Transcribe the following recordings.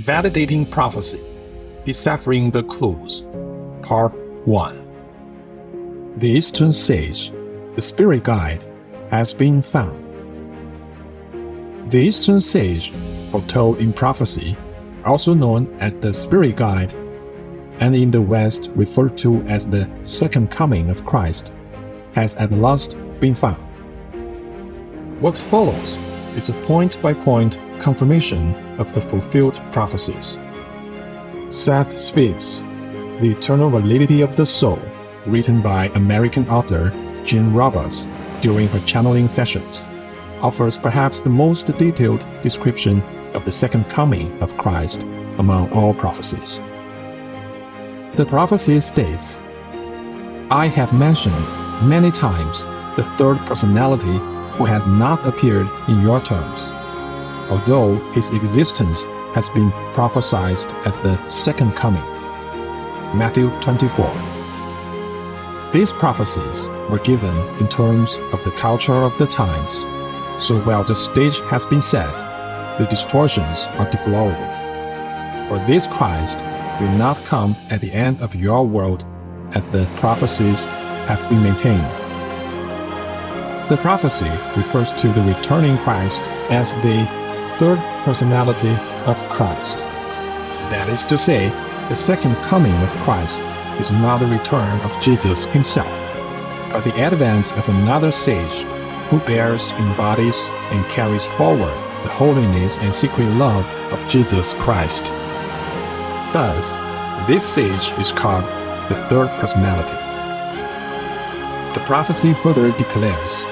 Validating Prophecy, Deciphering the Clues, Part 1. The Eastern Sage, the Spirit Guide, has been found. The Eastern Sage, foretold in prophecy, also known as the Spirit Guide, and in the West referred to as the Second Coming of Christ, has at last been found. What follows is a point-by-point confirmation of the fulfilled prophecies. Seth speaks, The Eternal Validity of the Soul, written by American author Jean Roberts during her channeling sessions, offers perhaps the most detailed description of the second coming of Christ among all prophecies. The prophecy states, I have mentioned many times the third personality who has not appeared in your terms, although his existence has been prophesied as the second coming. Matthew 24. These prophecies were given in terms of the culture of the times, so while the stage has been set, the distortions are deplorable. For this Christ will not come at the end of your world as the prophecies have been maintained. The prophecy refers to the returning Christ as the third personality of Christ. That is to say, the second coming of Christ is not the return of Jesus himself, but the advent of another sage who bears, embodies, and carries forward the holiness and secret love of Jesus Christ. Thus, this sage is called the third personality. The prophecy further declares,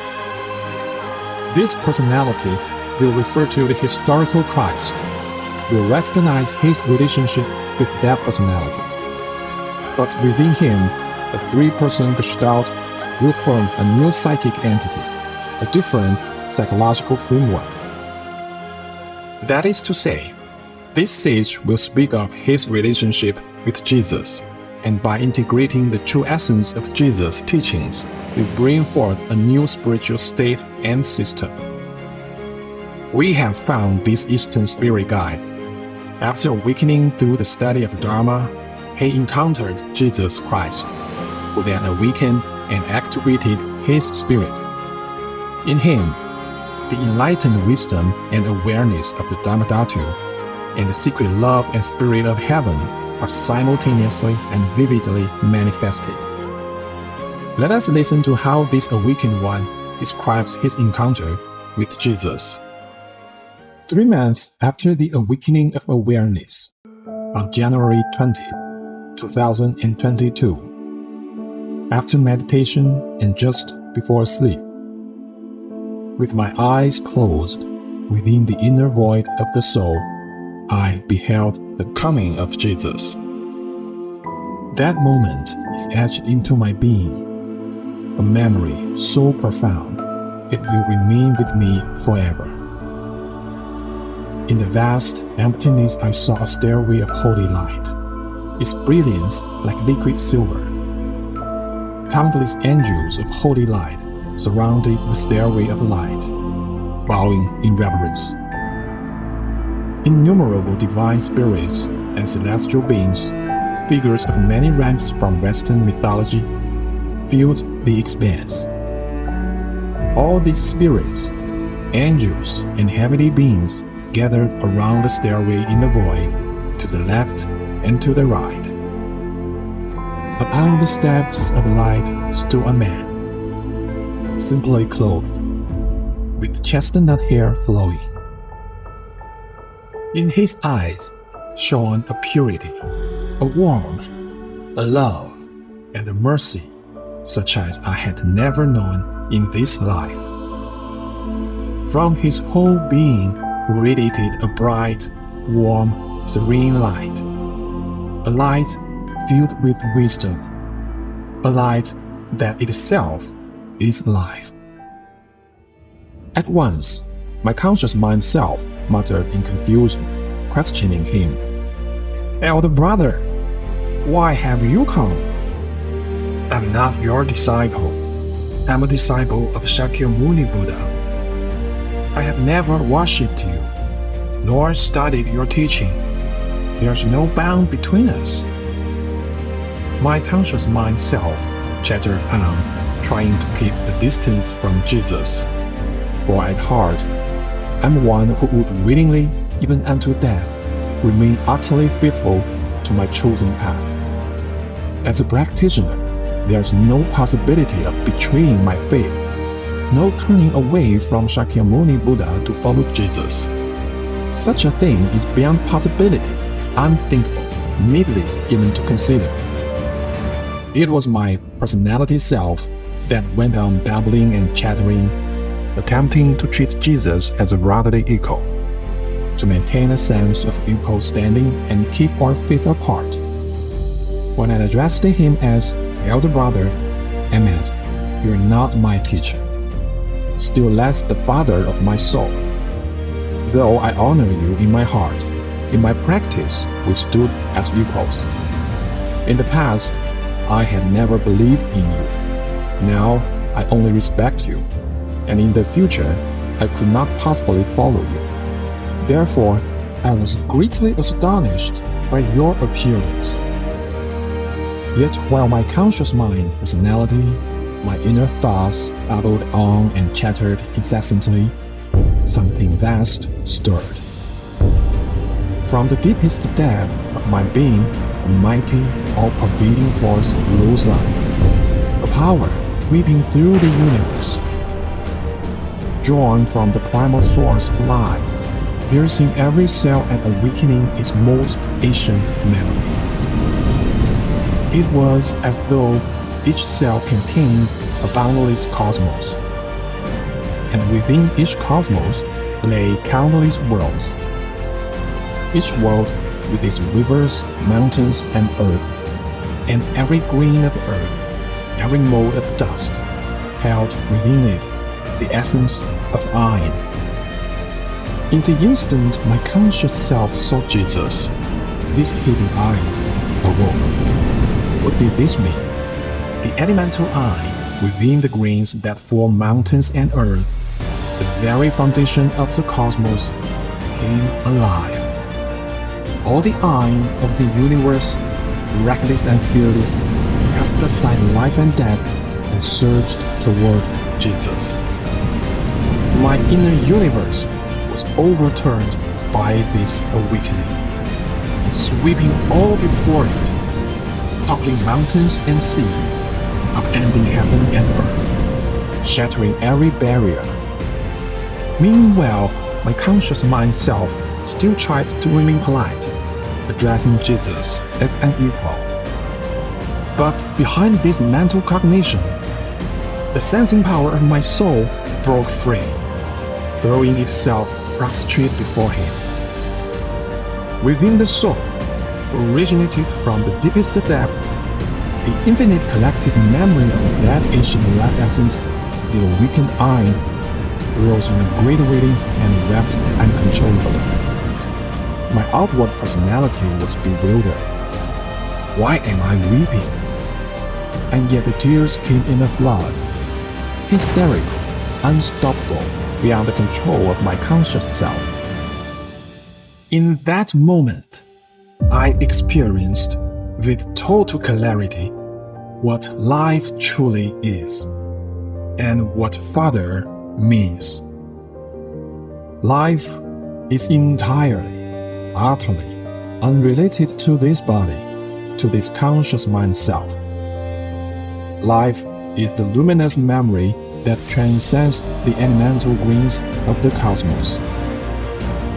this personality will refer to the historical Christ, will recognize his relationship with that personality. But within him, a three-person gestalt will form a new psychic entity, a different psychological framework. That is to say, this sage will speak of his relationship with Jesus, and by integrating the true essence of Jesus' teachings, will bring forth a new spiritual state and system. We have found this Eastern Spirit Guide. After awakening through the study of dharma, he encountered Jesus Christ, who then awakened and activated his spirit. In him, the enlightened wisdom and awareness of the Dharma Dhatu and the secret love and spirit of heaven are simultaneously and vividly manifested. Let us listen to how this awakened one describes his encounter with Jesus. 3 months after the awakening of awareness, on January 20, 2022, after meditation and just before sleep, with my eyes closed within the inner void of the soul, I beheld the coming of Jesus. That moment is etched into my being, a memory so profound it will remain with me forever. In the vast emptiness I saw a stairway of holy light, its brilliance like liquid silver. Countless angels of holy light surrounded the stairway of light, bowing in reverence. Innumerable divine spirits and celestial beings, figures of many ranks from Western mythology, filled the expanse. All these spirits, angels, and heavenly beings gathered around the stairway in the void, to the left and to the right. Upon the steps of light stood a man, simply clothed, with chestnut hair flowing. In his eyes shone a purity, a warmth, a love, and a mercy such as I had never known in this life. From his whole being radiated a bright, warm, serene light, a light filled with wisdom, a light that itself is life. At once, my conscious mind self muttered in confusion, questioning him. Elder brother, why have you come? I'm not your disciple. I'm a disciple of Shakyamuni Buddha. I have never worshipped you, nor studied your teaching. There's no bound between us. My conscious mind self chattered on, trying to keep a distance from Jesus. For at heart, I'm one who would willingly, even unto death, remain utterly faithful to my chosen path. As a practitioner, there's no possibility of betraying my faith, no turning away from Shakyamuni Buddha to follow Jesus. Such a thing is beyond possibility, unthinkable, needless even to consider. It was my personality self that went on babbling and chattering, attempting to treat Jesus as a brotherly equal, to maintain a sense of equal standing and keep our faith apart. When I addressed him as elder brother, I meant, "You're not my teacher, still less the father of my soul. Though I honor you in my heart, in my practice we stood as equals. In the past, I had never believed in you. Now, I only respect you, and in the future, I could not possibly follow you. Therefore, I was greatly astonished by your appearance." Yet while my conscious mind, personality, my inner thoughts babbled on and chattered incessantly, something vast stirred. From the deepest depth of my being, a mighty, all-pervading force rose up, a power sweeping through the universe, drawn from the primal source of life, piercing every cell and awakening its most ancient memory. It was as though each cell contained a boundless cosmos, and within each cosmos lay countless worlds. Each world with its rivers, mountains, and earth, and every grain of earth, every mote of dust, held within it the essence of I. In the instant my conscious self saw Jesus, this hidden I awoke. What did this mean? The elemental I, within the grains that form mountains and earth, the very foundation of the cosmos, came alive. All the I of the universe, reckless and fearless, cast aside life and death and surged toward Jesus. My inner universe was overturned by this awakening, sweeping all before it, toppling mountains and seas, upending heaven and earth, shattering every barrier. Meanwhile, my conscious mind self still tried to remain polite, addressing Jesus as an equal. But behind this mental cognition, the sensing power of my soul broke free, throwing itself prostrate before him. Within the soul, originated from the deepest depth, the infinite collective memory of that ancient life essence, the awakened I, rose in a great waiting and wept uncontrollably. My outward personality was bewildered. Why am I weeping? And yet the tears came in a flood, hysterical, unstoppable, beyond the control of my conscious self. In that moment, I experienced with total clarity what life truly is and what Father means. Life is entirely, utterly unrelated to this body, to this conscious mind self. Life is the luminous memory that transcends the elemental grains of the cosmos.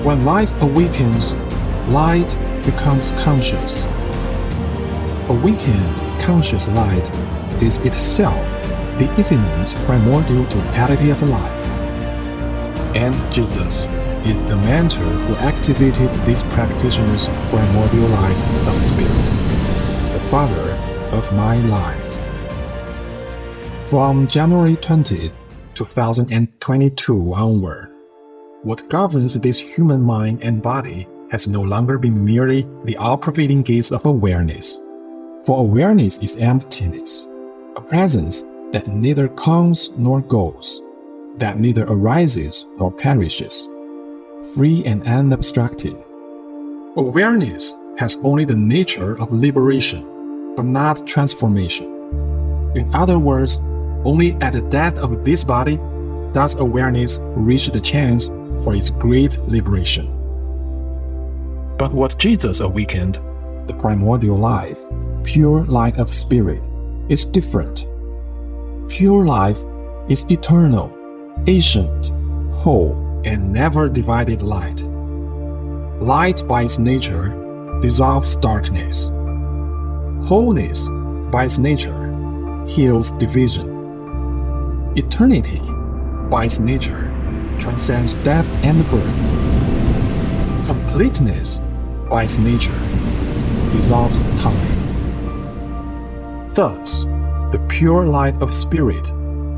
When life awakens, light becomes conscious. Awakened conscious light is itself the infinite primordial totality of life. And Jesus is the mentor who activated this practitioner's primordial life of spirit, the Father of my life. From January 20, 2022 onward, what governs this human mind and body has no longer been merely the all-pervading gaze of awareness. For awareness is emptiness, a presence that neither comes nor goes, that neither arises nor perishes, free and unabstracted. Awareness has only the nature of liberation, but not transformation. In other words, only at the death of this body does awareness reach the chance for its great liberation. But what Jesus awakened, the primordial life, pure light of spirit, is different. Pure life is eternal, ancient, whole, and never divided light. Light by its nature dissolves darkness. Wholeness by its nature heals division. Eternity by its nature transcends death and birth. Completeness by its nature dissolves time. Thus, the pure light of spirit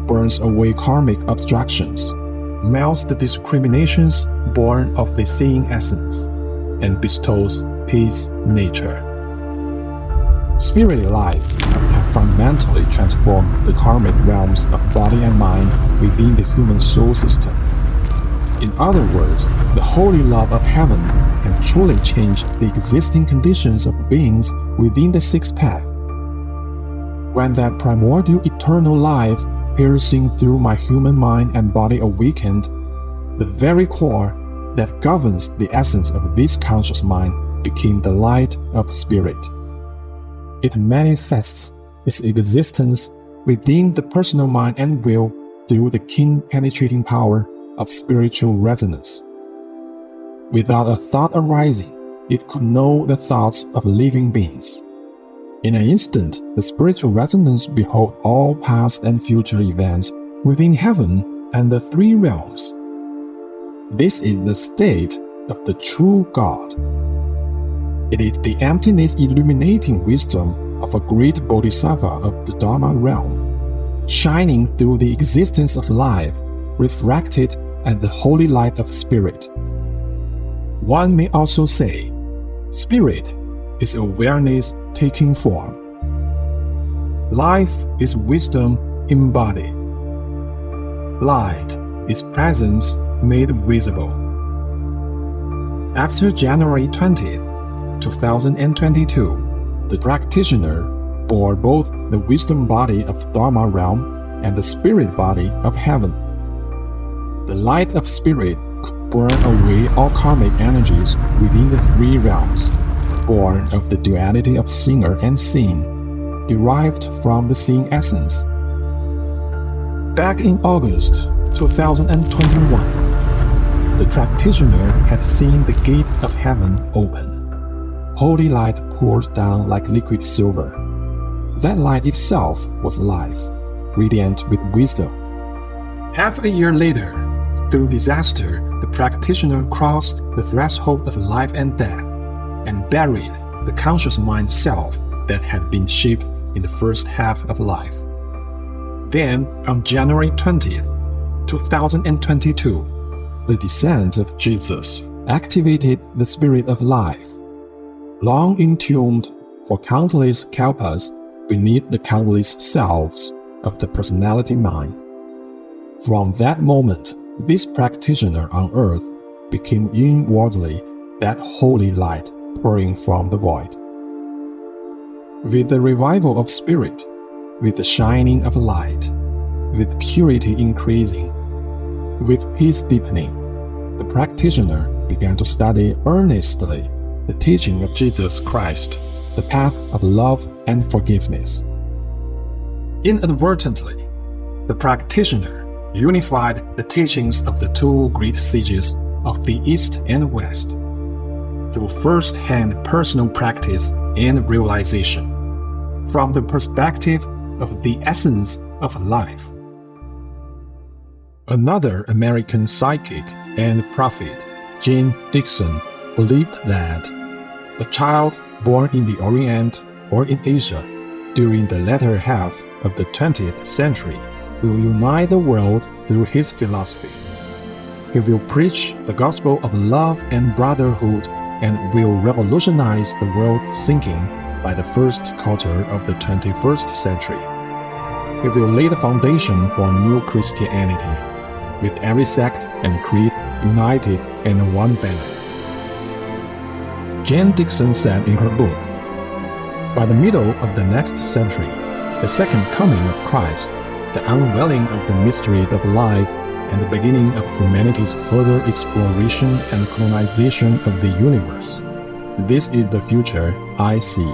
burns away karmic obstructions, melts the discriminations born of the seeing essence, and bestows peace nature. Spirit life can fundamentally transform the karmic realms of body and mind within the human soul system. In other words, the holy love of heaven can truly change the existing conditions of beings within the sixth path. When that primordial eternal life piercing through my human mind and body awakened, the very core that governs the essence of this conscious mind became the light of spirit. It manifests its existence within the personal mind and will through the keen penetrating power of spiritual resonance. Without a thought arising, it could know the thoughts of living beings. In an instant, the spiritual resonance behold all past and future events within heaven and the three realms. This is the state of the true God. It is the emptiness illuminating wisdom of a great bodhisattva of the dharma realm, shining through the existence of life, refracted at the holy light of spirit. One may also say, spirit is awareness taking form. Life is wisdom embodied. Light is presence made visible. After January 20th, 2022, the practitioner bore both the wisdom body of Dharma realm and the spirit body of heaven. The light of spirit could burn away all karmic energies within the three realms, born of the duality of seer and seen, derived from the seeing essence. Back in August 2021, the practitioner had seen the gate of heaven open. Holy light poured down like liquid silver. That light itself was life, radiant with wisdom. Half a year later, through disaster, the practitioner crossed the threshold of life and death and buried the conscious mind self that had been shaped in the first half of life. Then, on January 20th, 2022, the descent of Jesus activated the spirit of life, long entombed for countless kalpas beneath the countless selves of the personality mind. From that moment, this practitioner on earth became inwardly that holy light pouring from the void. With the revival of spirit, with the shining of light, with purity increasing, with peace deepening, the practitioner began to study earnestly the teaching of Jesus Christ, the path of love and forgiveness. Inadvertently, the practitioner unified the teachings of the two great sages of the East and West through first-hand personal practice and realization, from the perspective of the essence of life. Another American psychic and prophet, Jane Dixon, believed that a child born in the Orient or in Asia during the latter half of the 20th century will unite the world through his philosophy. He will preach the gospel of love and brotherhood and will revolutionize the world's thinking by the first quarter of the 21st century. He will lay the foundation for a new Christianity, with every sect and creed united in one banner. Jane Dixon said in her book, "By the middle of the next century, the second coming of Christ, the unveiling of the mystery of life, and the beginning of humanity's further exploration and colonization of the universe. This is the future I see."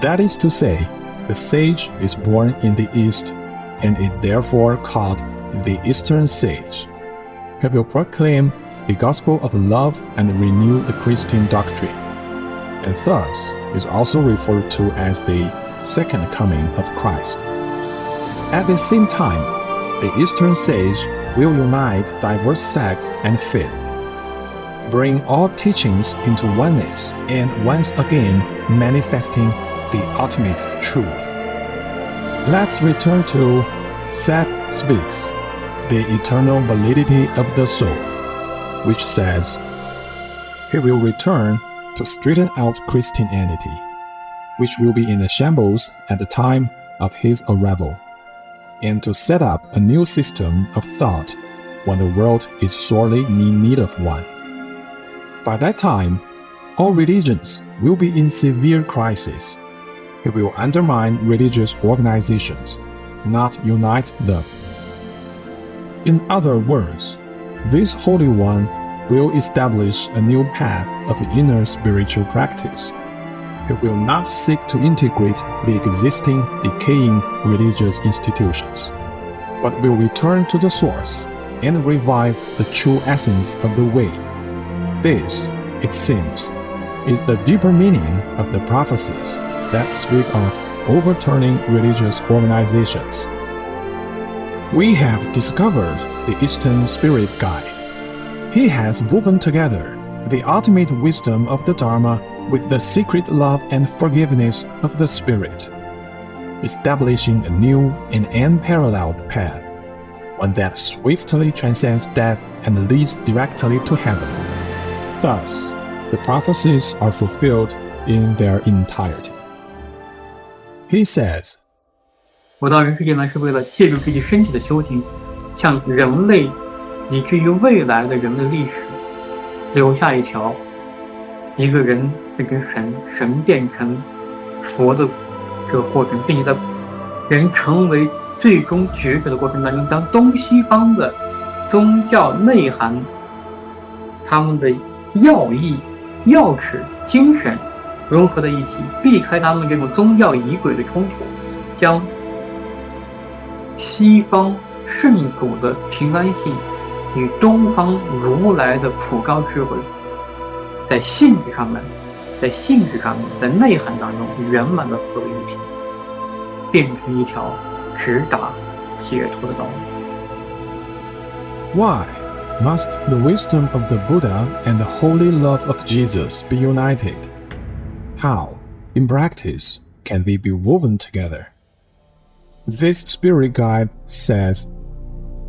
That is to say, the sage is born in the East, and is therefore called the Eastern Sage. He will proclaim the gospel of love and renew the Christian doctrine, and thus is also referred to as the second coming of Christ. At the same time, the Eastern Sage will unite diverse sects and faith, bring all teachings into oneness, and once again manifesting the ultimate truth. Let's return to Seth Speaks, The Eternal Validity of the Soul, which says, "He will return to straighten out Christianity, which will be in a shambles at the time of his arrival, and to set up a new system of thought when the world is sorely in need of one. By that time, all religions will be in severe crisis. He will undermine religious organizations, not unite them. In other words, this Holy One will establish a new path of inner spiritual practice. He will not seek to integrate the existing, decaying religious institutions, but will return to the source and revive the true essence of the way. This, it seems, is the deeper meaning of the prophecies that speak of overturning religious organizations. We have discovered the Eastern Spirit Guide. He has woven together the ultimate wisdom of the Dharma with the secret love and forgiveness of the Spirit, establishing a new and unparalleled path, one that swiftly transcends death and leads directly to heaven. Thus, the prophecies are fulfilled in their entirety." He says, 我到人世间来是为了借助自己身体的修行，向人类以至于未来的人类历史留下一条一个人变成神，神变成佛的这个过程，并且在人成为最终觉者的过程当中，当东西方的宗教内涵、他们的要义、要旨、精神融合在一起，避开他们这种宗教仪轨的冲突，将西方圣主的平安性与东方如来的普高智慧在性质上面、在内涵当中圆满的合为一体，变成一条直达解脱的道路。 Why must the wisdom of the Buddha and the holy love of Jesus be united? How, in practice, can they be woven together? This spirit guide says,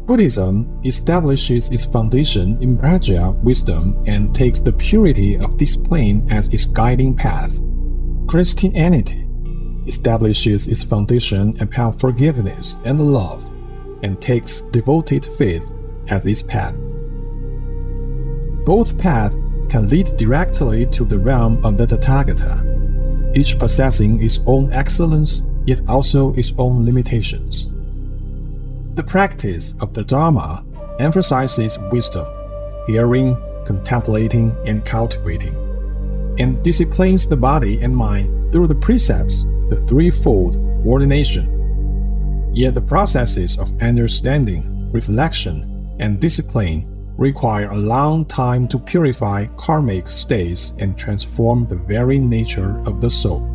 Buddhism establishes its foundation in prajna wisdom and takes the purity of this plane as its guiding path. Christianity establishes its foundation upon forgiveness and love and takes devoted faith as its path. Both paths can lead directly to the realm of the Tathagata, each possessing its own excellence yet also its own limitations. The practice of the Dharma emphasizes wisdom, hearing, contemplating, and cultivating, and disciplines the body and mind through the precepts, the threefold ordination. Yet the processes of understanding, reflection, and discipline require a long time to purify karmic states and transform the very nature of the soul.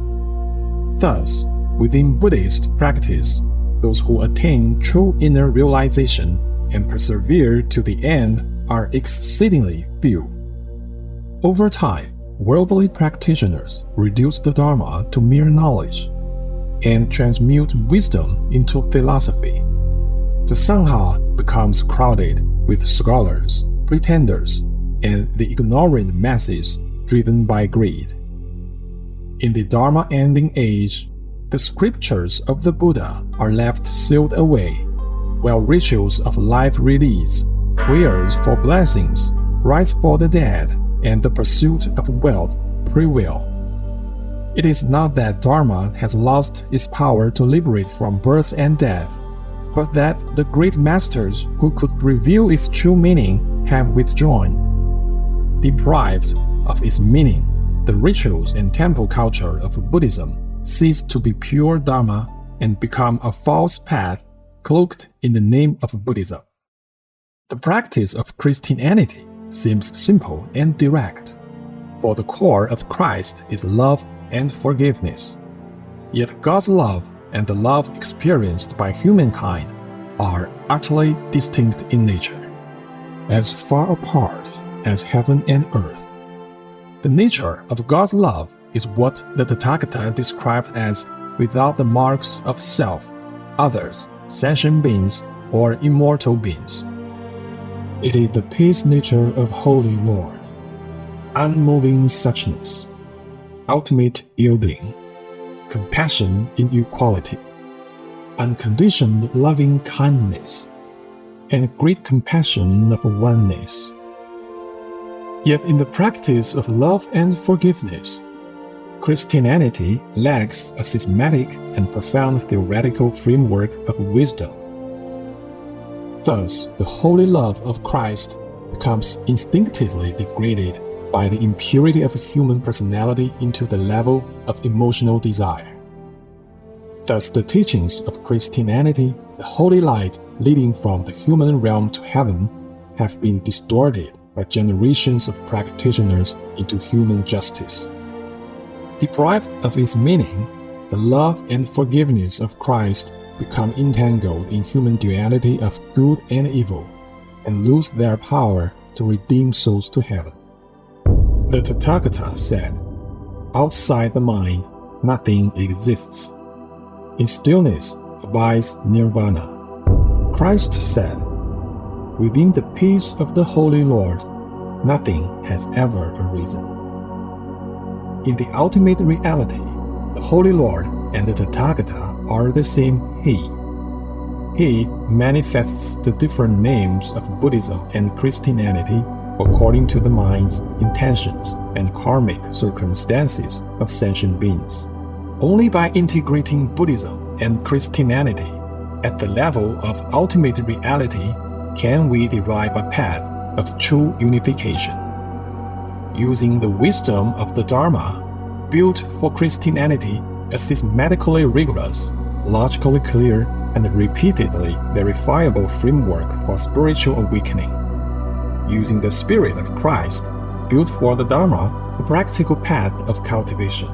Thus, within Buddhist practice, those who attain true inner realization and persevere to the end are exceedingly few. Over time, worldly practitioners reduce the Dharma to mere knowledge and transmute wisdom into philosophy. The Sangha becomes crowded with scholars, pretenders, and the ignorant masses driven by greed. In the Dharma-ending age, the scriptures of the Buddha are left sealed away, while rituals of life release, prayers for blessings, rites for the dead, and the pursuit of wealth prevail. It is not that dharma has lost its power to liberate from birth and death, but that the great masters who could reveal its true meaning have withdrawn. Deprived of its meaning, the rituals and temple culture of Buddhism cease to be pure dharma and become a false path cloaked in the name of Buddhism. The practice of Christianity seems simple and direct, for the core of Christ is love and forgiveness. Yet God's love and the love experienced by humankind are utterly distinct in nature, as far apart as heaven and earth. The nature of God's love is what the Tathagata described as without the marks of self, others, sentient beings, or immortal beings. It is the peace nature of Holy Lord, unmoving suchness, ultimate yielding, compassion in equality, unconditioned loving kindness, and great compassion of oneness. Yet in the practice of love and forgiveness, Christianity lacks a systematic and profound theoretical framework of wisdom. Thus, the holy love of Christ becomes instinctively degraded by the impurity of human personality into the level of emotional desire. Thus, the teachings of Christianity, the holy light leading from the human realm to heaven, have been distorted by generations of practitioners into human justice. Deprived of its meaning, the love and forgiveness of Christ become entangled in human duality of good and evil, and lose their power to redeem souls to heaven. The Tathagata said, "Outside the mind, nothing exists. In stillness abides nirvana." Christ said, "Within the peace of the Holy Lord, nothing has ever arisen." In the ultimate reality, the Holy Lord and the Tathagata are the same He. He manifests the different names of Buddhism and Christianity according to the mind's intentions and karmic circumstances of sentient beings. Only by integrating Buddhism and Christianity at the level of ultimate reality can we derive a path of true unification. Using the wisdom of the Dharma, built for Christianity, a systematically rigorous, logically clear, and repeatedly verifiable framework for spiritual awakening. Using the Spirit of Christ, built for the Dharma, a practical path of cultivation,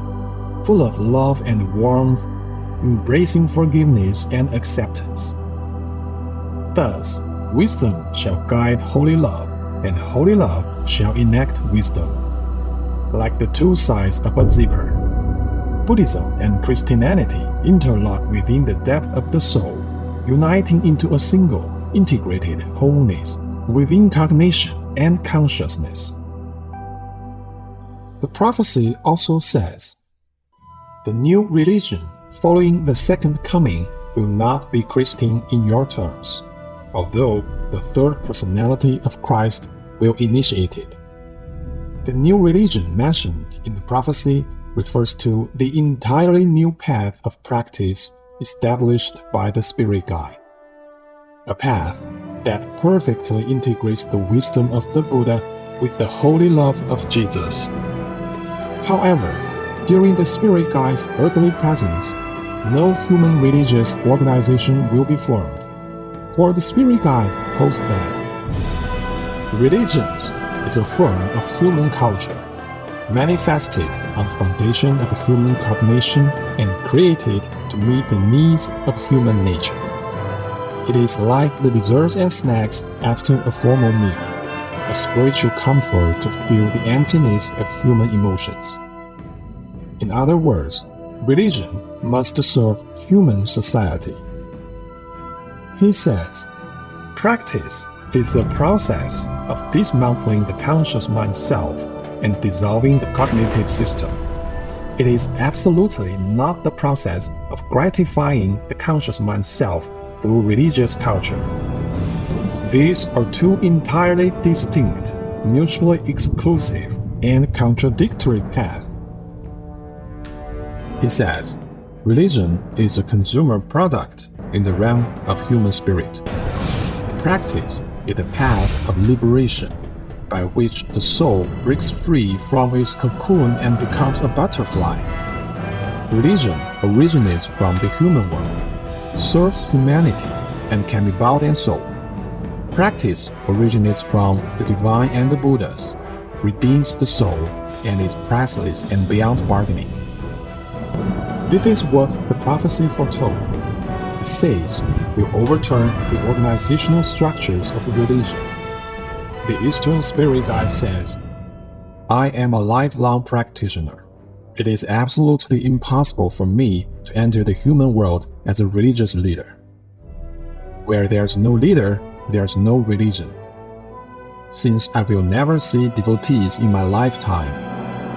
full of love and warmth, embracing forgiveness and acceptance. Thus, wisdom shall guide holy love, and holy love shall enact wisdom. Like the two sides of a zipper, Buddhism and Christianity interlock within the depth of the soul, uniting into a single, integrated wholeness within cognition and consciousness. The prophecy also says, "The new religion following the second coming will not be Christian in your terms, although the third personality of Christ will initiate it." The new religion mentioned in the prophecy refers to the entirely new path of practice established by the Spirit Guide, a path that perfectly integrates the wisdom of the Buddha with the holy love of Jesus. However, during the Spirit Guide's earthly presence, no human religious organization will be formed, for the Spirit Guide holds that religions is a form of human culture, manifested on the foundation of human cognition and created to meet the needs of human nature. It is like the desserts and snacks after a formal meal, a spiritual comfort to fill the emptiness of human emotions. In other words, religion must serve human society. He says, practice is the process of dismantling the conscious mind self and dissolving the cognitive system. It is absolutely not the process of gratifying the conscious mind self through religious culture. These are two entirely distinct, mutually exclusive, and contradictory path. He says, religion is a consumer product in the realm of human spirit. Practice is the path of liberation, by which the soul breaks free from its cocoon and becomes a butterfly. Religion originates from the human world, serves humanity, and can be bought and sold. Practice originates from the divine and the Buddhas, redeems the soul, and is priceless and beyond bargaining. This is what the prophecy foretold. The sage will overturn the organizational structures of religion. The Eastern Spirit Guide says, I am a lifelong practitioner. It is absolutely impossible for me to enter the human world as a religious leader. Where there's no leader, there's no religion. Since I will never see devotees in my lifetime,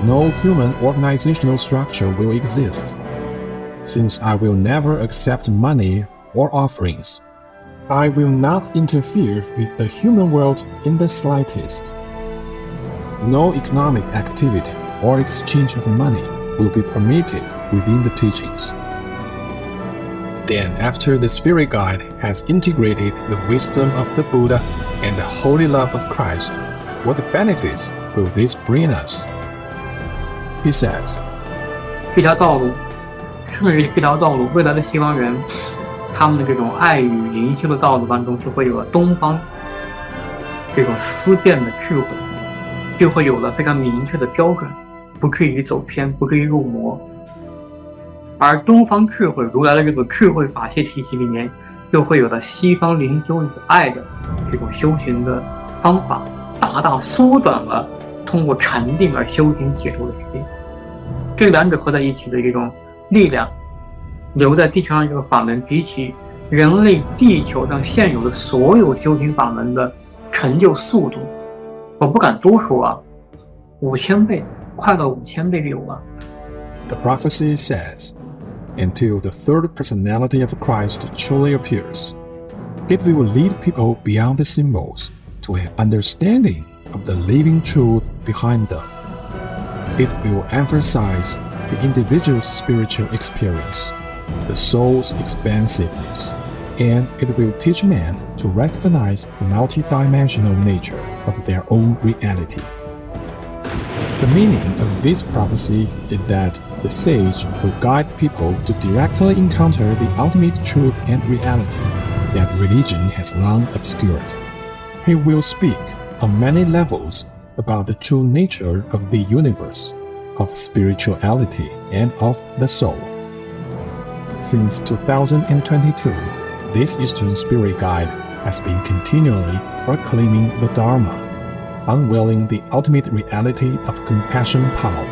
no human organizational structure will exist. Since I will never accept money or offerings, I will not interfere with the human world in the slightest. No economic activity or exchange of money will be permitted within the teachings. Then, after the Spirit Guide has integrated the wisdom of the Buddha and the holy love of Christ, what benefits will this bring us? He says, 这条道路，顺着这条道路，未来的西方人，他们的这种爱与灵修的道路当中，就会有了东方这种思辨的智慧，就会有了非常明确的标准，不至于走偏，不至于入魔。而东方智慧如来的这个智慧法系体系里面，就会有了西方灵修与爱的这种修行的方法，大大缩短了通过禅定而修行解脱的时间。这两者合在一起的这种力量，留在地球上这个法门，比起人类地球上现有的所有修行法门的成就速度，我不敢多说啊，5000倍，快到5000倍有了。The prophecy says, until the third personality of Christ truly appears, it will lead people beyond the symbols to an understanding of the living truth behind them. It will emphasize the individual's spiritual experience, the soul's expansiveness, and it will teach man to recognize the multidimensional nature of their own reality. The meaning of this prophecy is that the sage will guide people to directly encounter the ultimate truth and reality that religion has long obscured. He will speak on many levels about the true nature of the universe, of spirituality, and of the soul. Since 2022, this Eastern Spirit Guide has been continually proclaiming the Dharma, unveiling the ultimate reality of compassion power,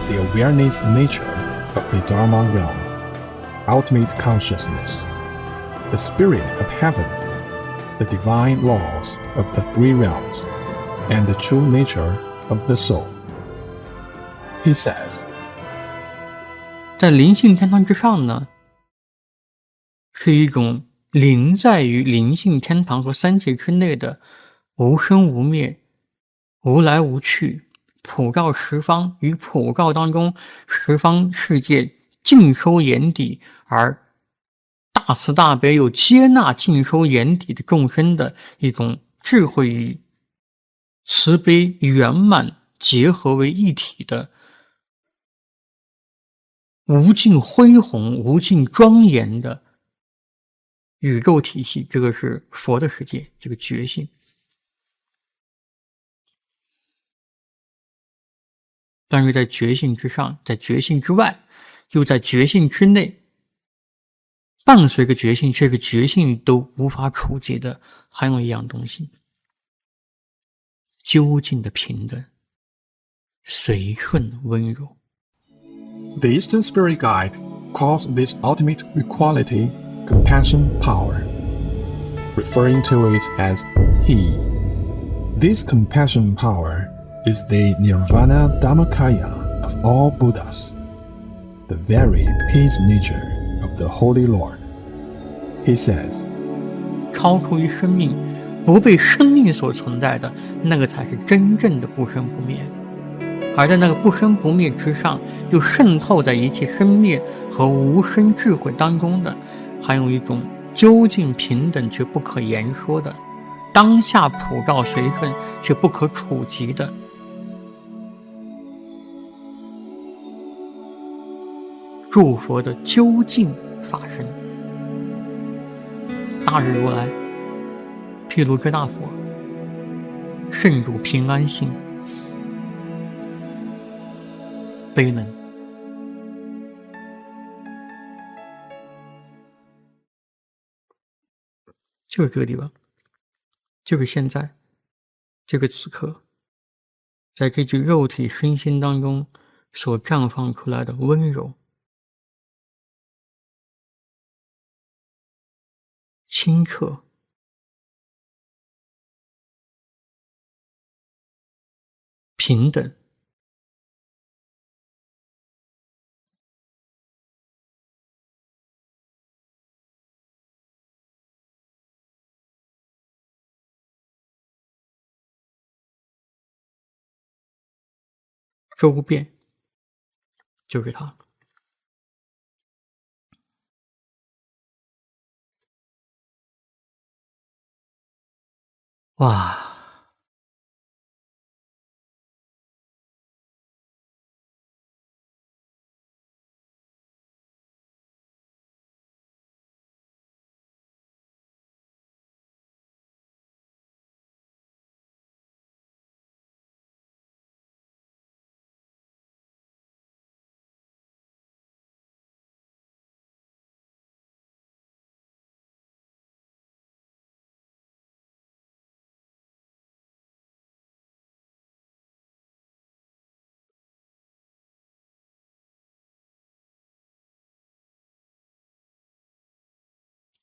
the awareness nature of the Dharma realm, ultimate consciousness, the spirit of heaven, the divine laws of the three realms, and the true nature of the soul. He says, 在灵性天堂之上呢，是一种临在于灵性天堂和三界之内的无生无灭、无来无去、普照十方，与普照当中十方世界尽收眼底，而大慈大悲又接纳尽收眼底的众生的一种智慧与慈悲圆满结合为一体的无尽恢宏、无尽庄严的宇宙体系，这个是佛的世界，这个觉性。但是在觉性之上，在觉性之外，又在觉性之内，伴随着觉性，这个觉性都无法触及的，还有一样东西，究竟的平等、随顺、温柔。The Eastern Spirit Guide calls this ultimate equality compassion power, referring to it as He. This compassion power is the Nirvana Dhammakaya of all Buddhas, the very peace nature of the Holy Lord. He says, 超出于生命，不被生命所存在的，那个才是真正的不生不灭。而在那个不生不灭之上，又渗透在一切生灭和无生智慧当中的，还有一种究竟平等却不可言说的，当下普照随顺却不可触及的诸佛的究竟法身。大日如来，毗卢遮那佛，圣主平安性，悲能。就是这个地方，就是现在，这个此刻，在这具肉体身心当中所绽放出来的温柔、清澈、平等、周遍，就是它。哇！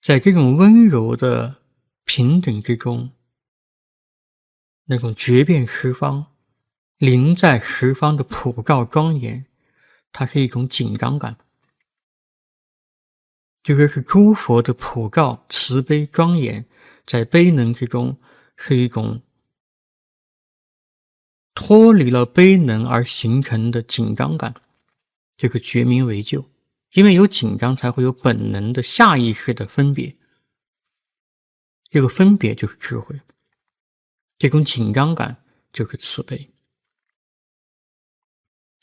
在这种温柔的平等之中，那种绝变十方、临在十方的普照庄严，它是一种紧张感。这个是诸佛的普照慈悲庄严，在悲能之中是一种脱离了悲能而形成的紧张感，这个觉明为救。因为有紧张才会有本能的下意识的分别，这个分别就是智慧，这种紧张感就是慈悲。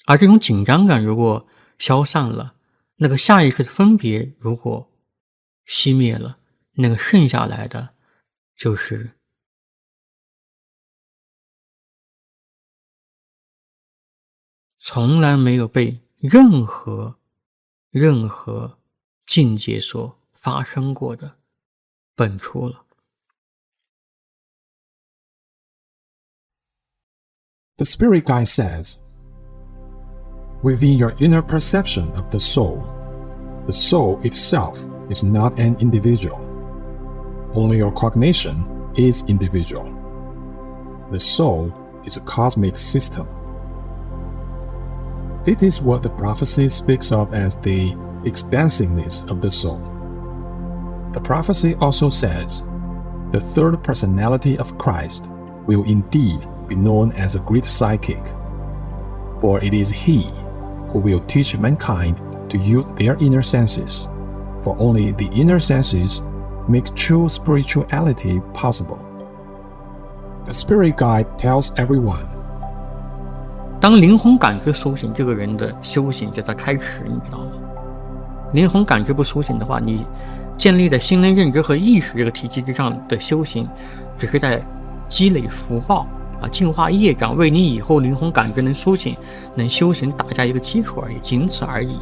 而这种紧张感如果消散了，那个下意识的分别如果熄灭了，那个剩下来的就是从来没有被任何境界所发生过的本初了。The Spirit Guide says, within your inner perception of the soul itself is not an individual. Only your cognition is individual. The soul is a cosmic system. This is what the prophecy speaks of as the expansiveness of the soul. The prophecy also says, the third personality of Christ will indeed be known as a great psychic, for it is he who will teach mankind to use their inner senses, for only the inner senses make true spirituality possible. The Spirit Guide tells everyone, 当灵魂感知苏醒，这个人的修行就在开始，你知道吗？灵魂感知不苏醒的话，你建立在心灵认知和意识这个体系之上的修行，只是在积累福报啊，净化业障，为你以后灵魂感知能苏醒、能修行打下一个基础而已，仅此而已。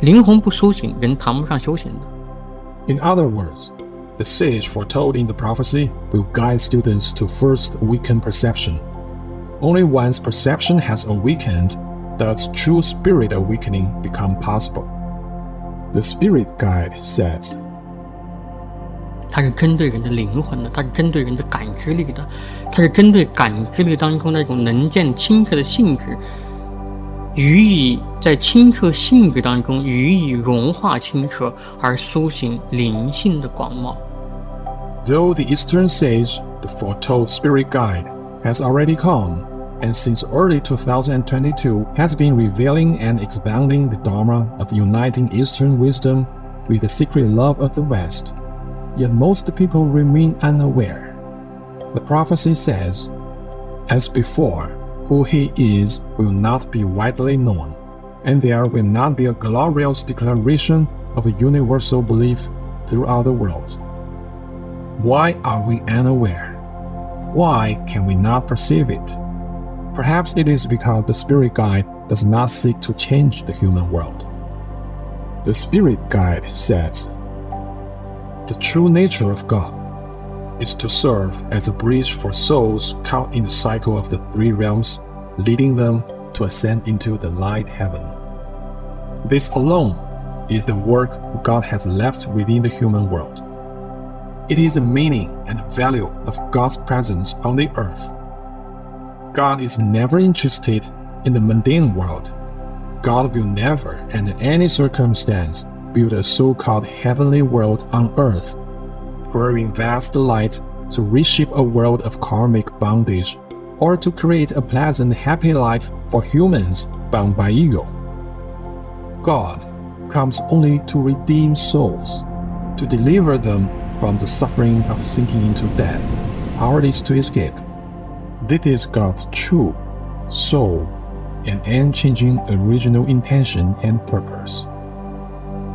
灵魂不苏醒，人谈不上修行的。 In other words, the sage foretold in the prophecy will guide students to first awaken perception. Only once perception has awakened does true spirit awakening become possible. The Spirit Guide says, 它是针对人的灵魂的，它是针对人的感知力的，它是针对感知力当中那种能见清澈的性质，予以在清澈性质当中予以融化清澈，而苏醒灵性的广袤。 Though the Eastern sage, the foretold Spirit Guide, has already come, and since early 2022 has been revealing and expanding the dharma of uniting Eastern wisdom with the secret love of the West. Yet most people remain unaware. The prophecy says, "As before, who he is will not be widely known, and there will not be a glorious declaration of a universal belief throughout the world." Why are we unaware? Why can we not perceive it? Perhaps it is because the Spirit Guide does not seek to change the human world. The Spirit Guide says, "The true nature of God is to serve as a bridge for souls caught in the cycle of the three realms, leading them to ascend into the light heaven." This alone is the work God has left within the human world. It is the meaning and value of God's presence on the earth. God is never interested in the mundane world. God will never, under any circumstance, build a so-called heavenly world on earth, pouring vast light to reshape a world of karmic bondage, or to create a pleasant, happy life for humans bound by ego. God comes only to redeem souls, to deliver them from the suffering of sinking into death, powerless to escape. This is God's true, soul, and unchanging original intention and purpose.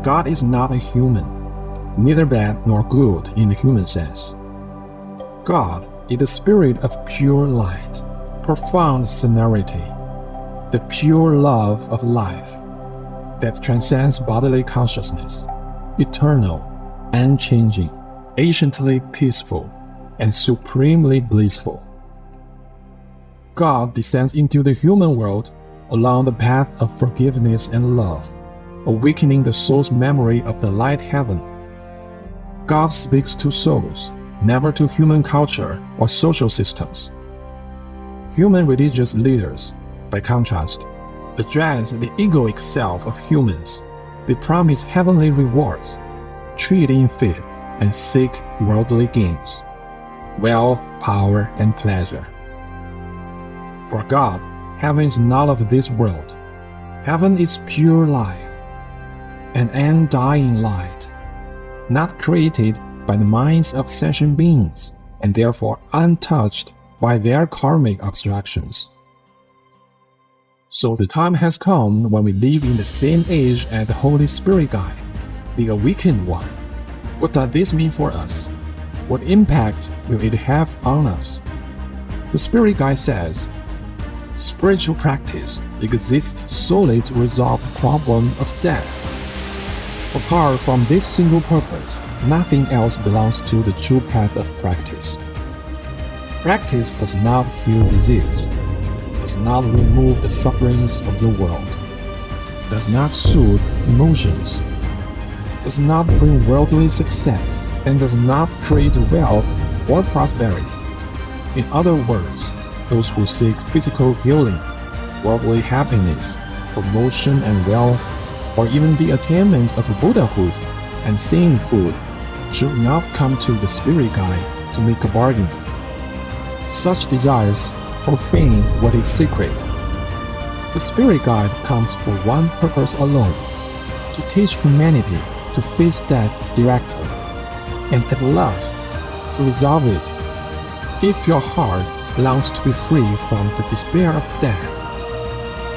God is not a human, neither bad nor good in the human sense. God is the spirit of pure light, profound sincerity, the pure love of life that transcends bodily consciousness, eternal, unchanging, anciently peaceful, and supremely blissful. God descends into the human world along the path of forgiveness and love, awakening the soul's memory of the light heaven. God speaks to souls, never to human culture or social systems. Human religious leaders, by contrast, address the egoic self of humans. They promise heavenly rewards, trade in faith, and seek worldly gains, wealth, power, and pleasure. For God, heaven is not of this world. Heaven is pure life, an undying light, not created by the minds of sentient beings, and therefore untouched by their karmic obstructions. So the time has come when we live in the same age as the Holy Spirit Guide, the awakened one. What does this mean for us? What impact will it have on us? The Spirit Guide says, spiritual practice exists solely to resolve the problem of death. Apart from this single purpose, nothing else belongs to the true path of practice. Practice does not heal disease, does not remove the sufferings of the world, does not soothe emotions, does not bring worldly success, and does not create wealth or prosperity. In other words, those who seek physical healing, worldly happiness, promotion and wealth, or even the attainment of Buddhahood and sainthood should not come to the Spirit Guide to make a bargain. Such desires profane what is sacred. The Spirit Guide comes for one purpose alone: to teach humanity to face death directly, and at last, to resolve it. If your heart longs to be free from the despair of death,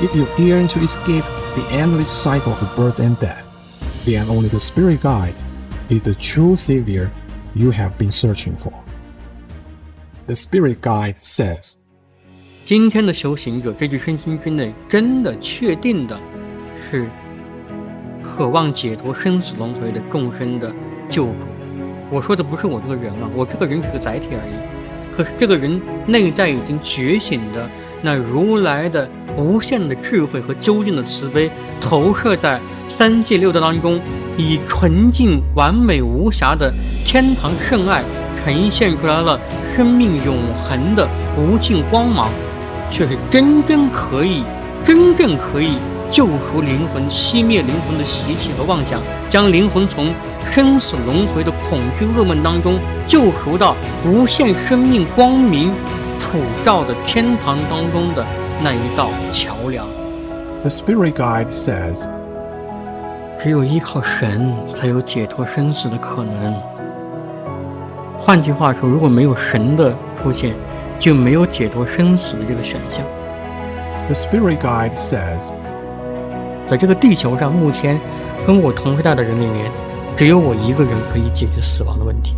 if you yearn to escape the endless cycle of birth and death, then only the Spirit Guide is the true savior you have been searching for. The Spirit Guide says, 今天的修行者这句身心之内，真的确定的是渴望解脱生死轮回的众生的救主。我说的不是我这个人啊，我这个人只是载体而已。可是这个人内在已经觉醒的那如来的无限的智慧和究竟的慈悲，投射在三界六道当中，以纯净完美无瑕的天堂圣爱呈现出来了生命永恒的无尽光芒，却是真正可以救赎灵魂，熄灭灵魂的习气和妄想，将灵魂从生死轮回的恐惧噩梦当中救赎到无限生命光明普照的天堂当中的那一道桥梁。The Spirit Guide says, 只有依靠神，才有解脱生死的可能。换句话说，如果没有神的出现，就没有解脱生死的这个选项。The Spirit Guide says, 在这个地球上，目前跟我同时代的人里面，只有我一个人可以解决死亡的问题。